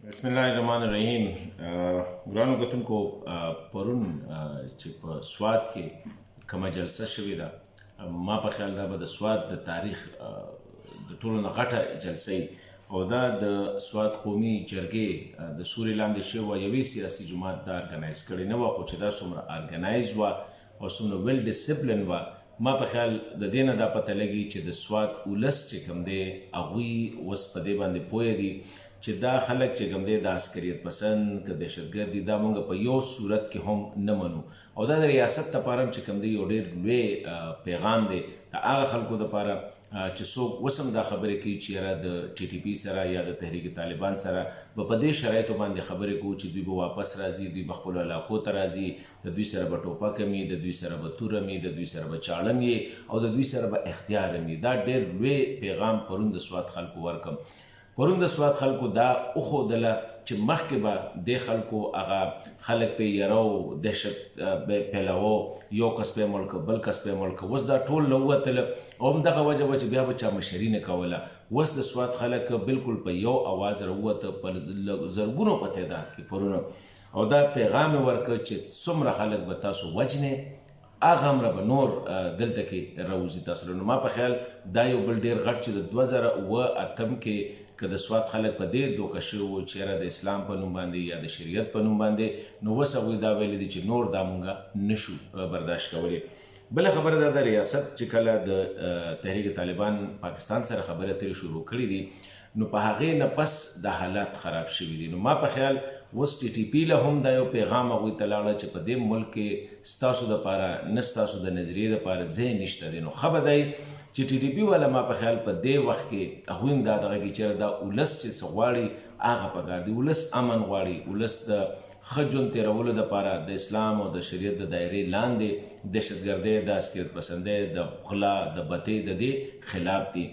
بسم الله الرحمن الرحیم. ګرانو کتونکو، پرون چې په سوات کې کومه جلسه شوې ده، ما په خیال دا به د سوات د تاریخ د ټولو نه غټه جلسه وي او دا د سوات قومي جرګې د سوري لاندې شوې یوې سیاسي جماعت دا ارګنایز کړې نه وه، خو چې دا څومره ارګنایز وه او څومره ویل ډسپلن وه، ما په خیال د دې نه دا پته لګي چې د سوات ولس چې کوم دی هغوی اوس په دې باندې پوه دي چې دا خلک چې کوم دی د عسکریت پسند که دهشتګرد دي، دا موږ په یو صورت کې هم نه منو او دا د ریاست لپاره هم چې کوم دی یو ډېر لوی پیغام دی د هغه خلکو دپاره چې څوک اوس هم دا خبرې کوي چې یاره د ټي ټي پي سره یا د تحریک طالبان سره به په دې شرایطو باندې خبرې کوو چې دوی به واپس راځي، دوی به خپلو علاقو ته راځي، د دوی سره به ټوپک وي، د دوی سره به توره وي، د دوی سره به چاړه وي او د دوی سره به اختیار وي. دا ډېر لوی پیغام پرون د سوات خلکو ورکم. پرون د سوات خلکو دا وښودله چې مخکې به دې خلکو هغه خلک پې یره و، دهشت پیلوه، یو کس پې مړ بل کس پې مړ، اوس دا ټول نه ووتله او همدغه وجه وه چې بیا به چا مشري نه کوله. اوس د سوات خلک بالکل په یو اواز راووته په زرګونو په تعداد کې پرونه او دا پیغام یې ورکړ چې څومره خلک به تاسو وجنې هغه همره به نور دلته کې راوځي تاسو له. نو ما په خیال دا یو بل ډېر غټ چې د 2008 کې که د سوات خلک په دې دوکه شوي وو چې یاره د اسلام په نوم باندې یا د شریعت په نوم باندې، نو اوس هغوی دا ویلي دي چې نور دا مونږ نشو برداشت کولی. بله خبره دا د ریاست چې کله د تحریک طالبان پاکستان سره خبرې اترې شروع کړي دي، نو په هغې نه پس دا حالات خراب شوي دي. نو ما په خیال اوس ټي ټي پي له هم دا یو پیغام هغوی ته لاړه چې په دې ملک کې ستاسو دپاره نه ستاسو د نظریې دپاره ځای نشته دی. نو ښه به دی چې ټي ټي پي والا ما په خیال په دې وخت کې هغوی هم دا دغه کې چې دا ولس چې څه غواړي هغه پکار دی. ولس امن غواړي، ولس د ښه ژوند تېرولو دپاره د اسلام او د شریعت د دایرې لاندې دهشتګردۍ، د عسکریت پسندۍ، د غلا، د بتۍ د دې خلاف دي.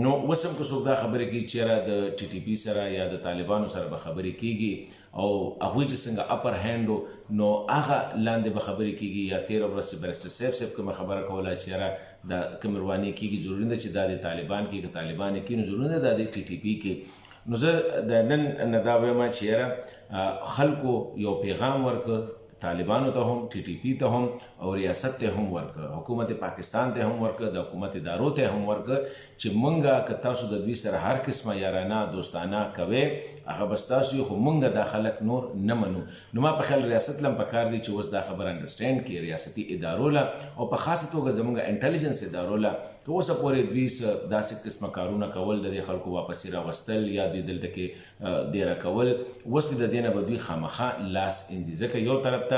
نو اوس هم که څوک دا خبرې کوي چې یاره د ټي ټي پي سره یا د طالبانو سره به خبرې کېږي او هغوی چې څنګه اپر هینډ نو هغه لاندې به خبرې کېږي، یا تېره ورځ چې بیرسټر صاحب کومه خبره کوله چې یاره دا کومې روانې کېږي، ضروري نه چې دا د طالبان کې، که طالبان یې کېږي نو ضروري نه دا د ټي ټي پي کې. نو زه د نن نه دا وایم چې یاره خلکو یو پیغام ورکړه، طالبانو ته هم، ټي ټي پي ته هم او ریاست ته هم ورکړه، حکومت پاکستان ته هم ورکړه، د حکومت ادارو ته هم ورکړه چې مونږه که تاسو د دوی سره هر قسمه یارانه دوستانه کوئ هغه به ستاسو وي، خو مونږ دا خلک نور نه منو. نو ما په خیال ریاست له هم پکار دی چې اوس دا خبره انډرسټینډ کړي ریاستي ادارو له او په خاصه توګه زموږ انټلیجنس ادارو له، که اوسه پورې دوی څه داسې قسمه کارونه کول د دې خلکو واپسې راوستل یا دوی دلته کې دیره کول، اوس د دې نه به دوی خامخا لاس اندي. ځکه یو طرف ته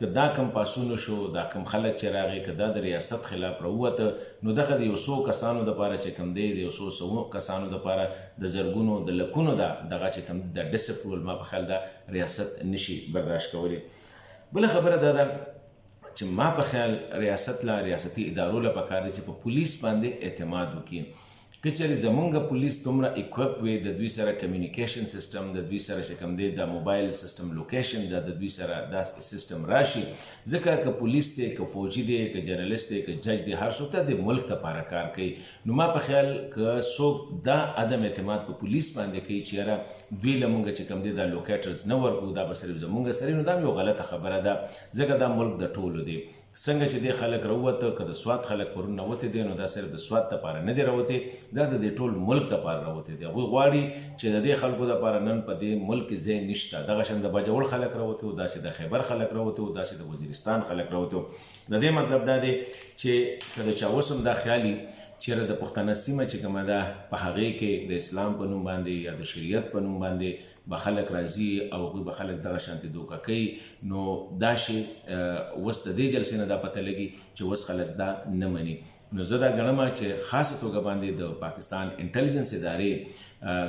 که دا کم پاسونه شو، دا کم خلک چې راغی، که دا د ریاست خلاف راووته، نو دغه د یو څو کسانو دپاره چې کوم دی، د یو څو کسانو دپاره د زرګونو د لکونو دغه چې کوم د ډسپلول ما په خیال دا ریاست نشي برداشت کولی. بله خبره دا ده چې ما په خیال ریاست له ریاستي ادارو له پکار دی چې په پولیس باندې اعتماد وکړي. که چېرې زمونږ پولیس دومره اکوپ وي، د دوی سره کمیونیکیشن سیسټم، د دوی سره چې کوم دی د موبایل سیسټم لوکیشن د دوی سره دا سیسټم راشي، ځکه که پولیس دی، که فوجي دی، که جرنلست دی، که جج دی، هر څوک ته د ملک دپاره کار کوي. نو ما په خیال که څوک دا عدم اعتماد په پولیس باندې کوي چې یاره دوی له مونږ چې کوم دی دا لوکیټرز نه ورکوو، دا به صرف زمونږ سره، نو دا یو غلطه خبره ده، ځکه دا ملک د ټولو دی. څنګه چې دې خلک راووته، که د سوات خلک پرون راوتې دي، نو دا صرف د سوات دپاره نه دی راوتې، دا د دې ټول ملک دپاره راوتې دي. هغوی غواړي چې د دې خلکو دپاره نن په دې ملک کې ځای نشته. دغه شان د باجوړ خلک راوتې وو، داسې د خیبر خلک راوتې وو، داسې د وزیرستان خلک راوتې وو. د دې مطلب دا دی چې که د چا اوس هم دا خیالي چېرې د پښتنه سیمه چې کومه ده په هغې کې د اسلام په نوم باندې یا د شریعت په نوم باندې به خلک راځي او هغوی به خلک دغه شانتې دوکه کوي، نو دا شی اوس د دې جلسې نه دا پته لګي چې اوس خلک دا نه مني. نو زه دا ګڼم چې خاصه توګه باندې د پاکستان انټلیجنس ادارې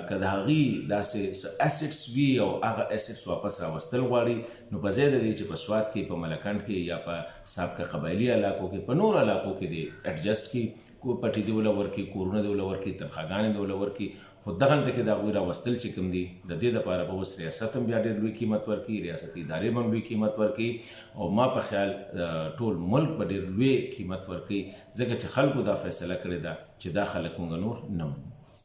که د هغې داسې اسټس وي او هغه اسټس واپس راوستل غواړي، نو په ځای د دې چې په سوات کې، په ملکنډ کې یا په سابقه قبایلي علاقو کې، په نورو علاقو کې دې اډجسټ کړي، پټي دې وله ورکړي، کورونه دې وله ورکړي، تنخواګانې دې وله ورکړي، خو دغلته کې د هغوی راوستل چې کوم دي، د دې دپاره به اوس ریاست هم بیا ډېر لوی قیمت ورکړي، ریاستي ادارې به هم لوی قیمت ورکړي او ما په خیال ټول ملک به ډېر لوی قیمت ورکړي، ځکه چې خلکو دا فیصله کړې ده چې دا خلک مونږ نور نه منو.